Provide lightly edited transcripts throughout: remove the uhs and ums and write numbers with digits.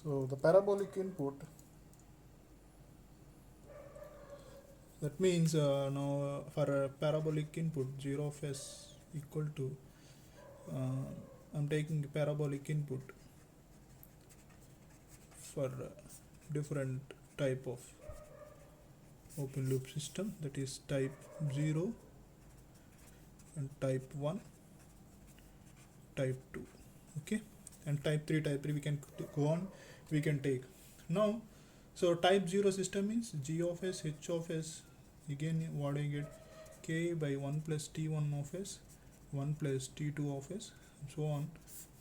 So the parabolic input, that means now for a parabolic input 0 of s equal to I'm taking parabolic input for different type of open loop system, that is type 0 and type 1, type 2, okay, and type 3 we can go on, we can take now. So type 0 system means g of s h of s, again what I get, k by 1 plus t1 of s 1 plus t2 of s and so on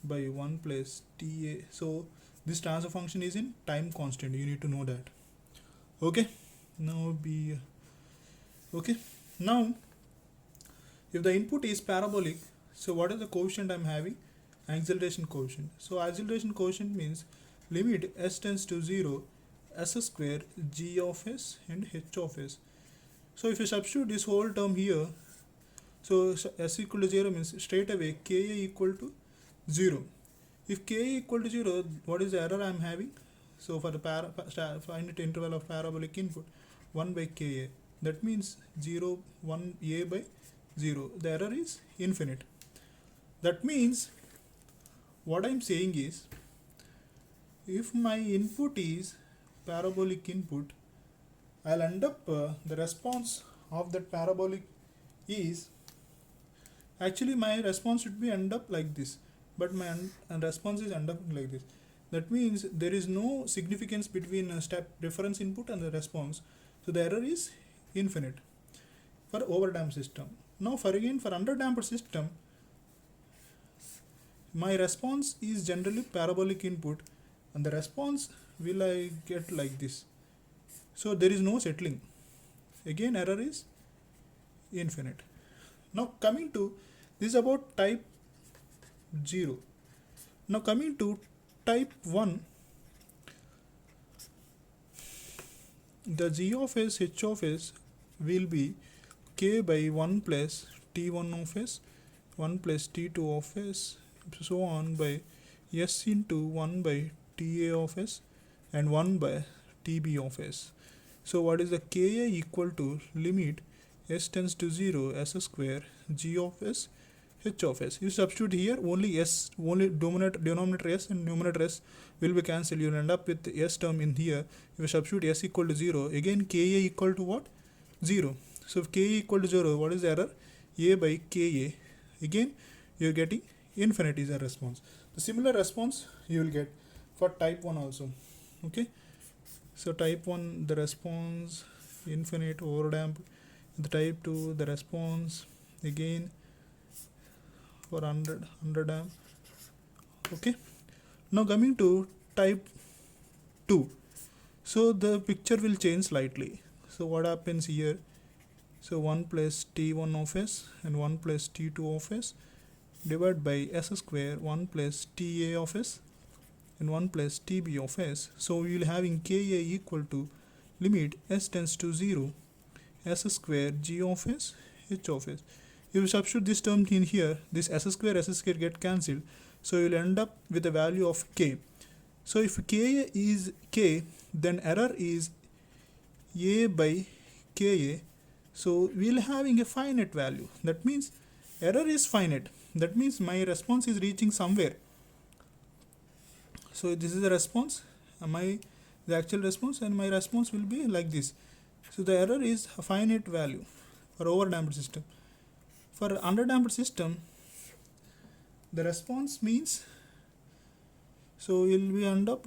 by 1 plus ta. So this transfer function is in time constant, you need to know that. Okay, now be okay. Now if the input is parabolic, so what is the coefficient I'm having? Acceleration coefficient. So acceleration coefficient means limit s tends to 0 s square g of s and h of s. So if you substitute this whole term here, so s equal to 0 means straight away ka equal to 0. If ka equal to 0, what is the error I'm having? So for the finite interval of parabolic input, 1 by ka. That means 0, 1 a by 0. The error is infinite. That means what I'm saying is, if my input is parabolic input, I'll end up the response of that parabolic is, actually my response should be end up like this, but my response is end up like this. That means there is no significance between a step reference input and the response, so the error is infinite for overdamped system. Now for underdamped system, my response is generally parabolic input and the response will I get like this. So there is no settling, again error is infinite. Now coming to this is about type 0. Now coming to type 1, the g of s h of s will be k by 1 plus t1 of s 1 plus t2 of s so on by s into 1 by ta of s and 1 by tb of s. So what is the ka equal to limit s tends to 0 s square g of s h of s. You substitute here only s, only denominator s and numerator s will be cancelled. You will end up with s term in here. If you substitute s equal to 0, again ka equal to what? 0. So if ka equal to 0, what is the error? A by ka. Again you are getting infinite is a response. The similar response you will get for type 1 also. Okay. So type 1 the response infinite overdamp. The type 2 the response again for 100 amp. Okay, now coming to type 2, so the picture will change slightly. So what happens here, so 1 plus t1 of s and 1 plus t2 of s divided by s square 1 plus ta of s and 1 plus tb of s. So we will having ka equal to limit s tends to 0 s square g of s h of s. If you substitute this term in here, this s square get cancelled, so you will end up with a value of k. So if k is k, then error is a by ka. So we will having a finite value. That means error is finite. That means my response is reaching somewhere. So this is the response, the actual response, and my response will be like this. So the error is a finite value for overdamped system. For underdamped system, the response means, so will we end up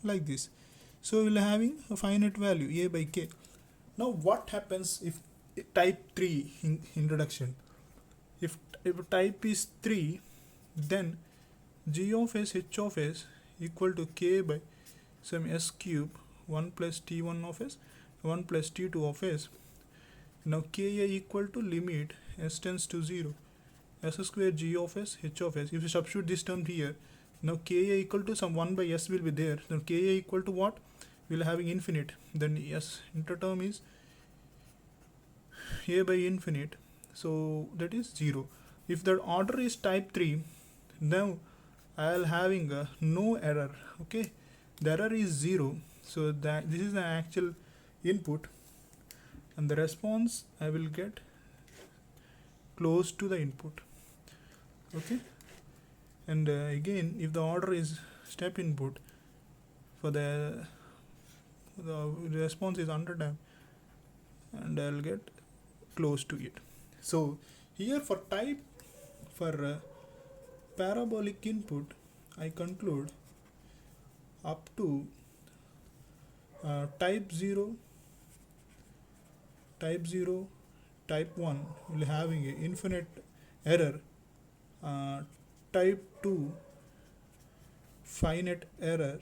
like this. So we'll having a finite value a by k. Now what happens if type 3 in introduction? If type is 3, then g of s h of s equal to k by some s cube 1 plus t1 of s 1 plus t2 of s. Now ka equal to limit s tends to 0 s square g of s h of s. If you substitute this term here, now ka equal to some 1 by s will be there. Now ka equal to what? We'll having infinite. Then s interterm is a by infinite. So that is 0. If the order is type 3, now I'll having no error. Okay. the error is 0, so that this is the actual input, and the response I will get close to the input. Okay, and again, if the order is step input, for the response is 100 time, and I'll get close to it. So here for parabolic input, I conclude up to type 0, type 1 will having a infinite error, type 2 finite error,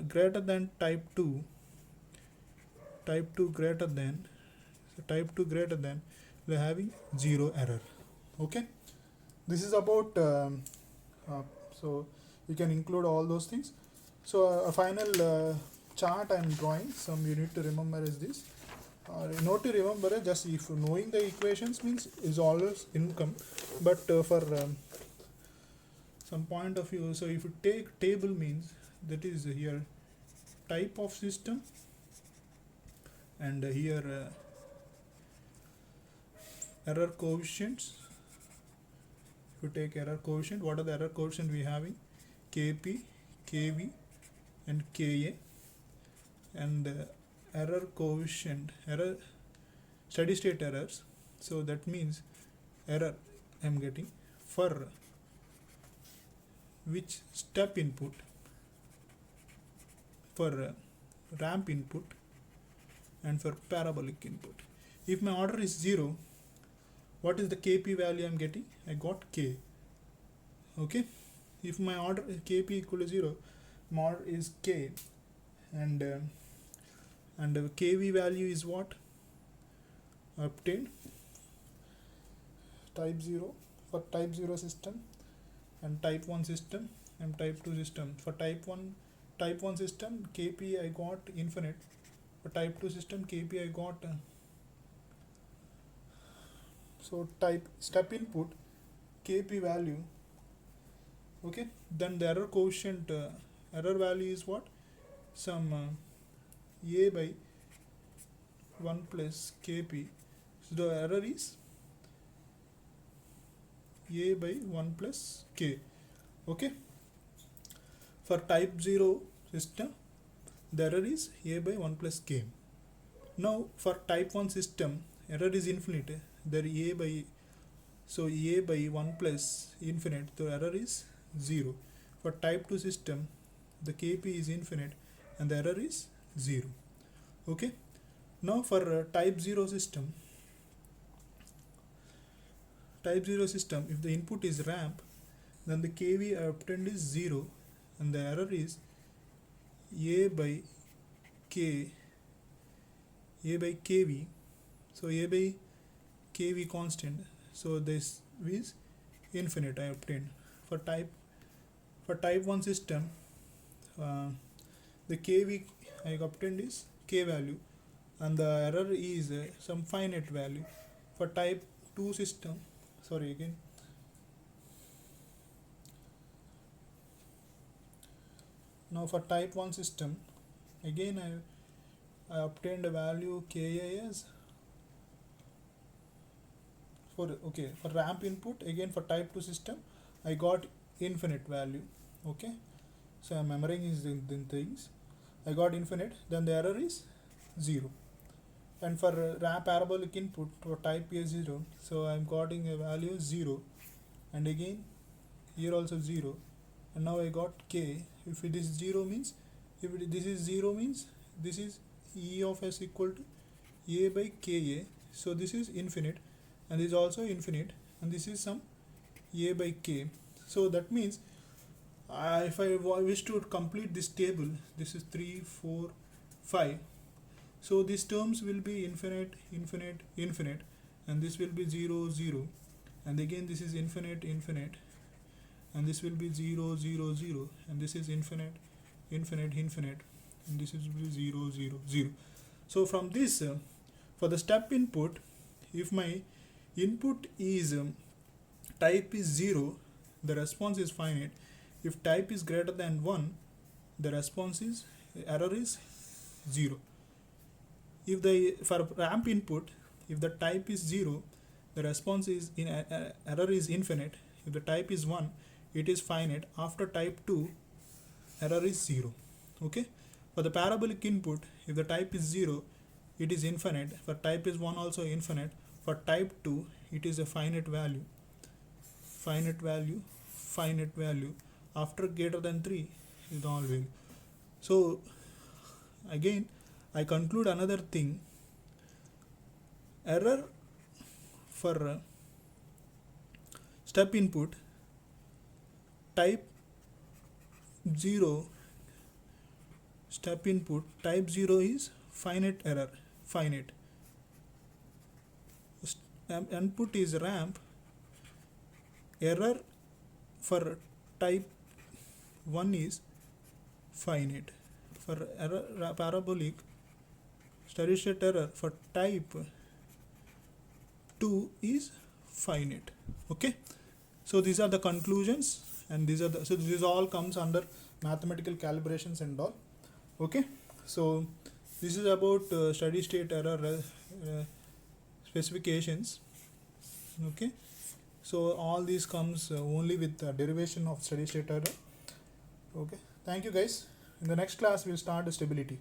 greater than type 2 greater than, so type 2 greater than, we are having 0 error. Okay, this is about so you can include all those things. So a final chart I am drawing, some you need to remember is this, not to remember, just if knowing the equations means is always income, but for some point of view, so if you take table means, that is here type of system, and here error coefficients. If you take error coefficient, what are the error coefficient we having? Kp, Kv and Ka, and error coefficient, error steady state errors, so that means error I am getting for which step input, for ramp input and for parabolic input. If my order is 0, what is the Kp value I am getting? I got K. Okay, if my order Kp equal to 0, my order is K, and Kv value is what? Obtained type 0 for type 0 system, and type 1 system and type 2 system. For type 1 system, Kp I got infinite. For type 2 system, Kp I got so type step input Kp value. Okay, then the error coefficient, error value is what? Some a by 1 plus Kp. So the error is a by 1 plus k. Okay, for type 0 system, the error is a by 1 plus k. Now for type 1 system, error is infinite, there a by, so a by 1 plus infinite, the error is 0. For type 2 system, the Kp is infinite and the error is 0. Okay, now for type 0 system, if the input is ramp, then the Kv obtained is 0 and the error is a by k, a by kv, so a by kv constant, so this is infinite I obtained. For type 1 system, the kv I obtained is k value and the error is some finite value. For type 2 system, sorry again, now for type 1 system, again I obtained a value Ka as for ramp input. Again for type 2 system, I got infinite value. Okay, so I'm remembering is the things, I got infinite, then the error is 0. And for ramp parabolic input for type A0, so I'm getting a value 0, and again here also 0, and now I got k. If it is 0 means, this is 0 means this is E of s equal to a by ka, so this is infinite and this is also infinite, and this is some a by k. So that means if I wish to complete this table, this is 3, 4, 5, so these terms will be infinite, infinite, infinite, and this will be 0, 0, and again this is infinite, infinite, and this will be 0, 0, 0, and this is infinite, infinite, infinite, and this is 0, 0, 0. So from this, for the step input, if my input is type is 0, the response is finite. If type is greater than 1, the response is error is 0. If the for ramp input, if the type is 0, the response is error is infinite. If the type is 1, it is finite. After type 2, error is 0. Okay. For the parabolic input, if the type is 0, it is infinite. For type is 1, also infinite. For type 2, it is a finite value. Finite value, finite value. After greater than 3 is all value. So again, I conclude another thing. Error for step input type 0, step input type 0 is finite error, finite. Input is ramp, error for type 1 is finite. For error parabolic, steady state error for type 2 is finite. Okay, so these are the conclusions, and these are the, so this all comes under mathematical calibrations and all. Okay, so this is about steady state error specifications. Okay, so all these comes only with derivation of steady state error. Okay, thank you guys. In the next class we'll start the stability.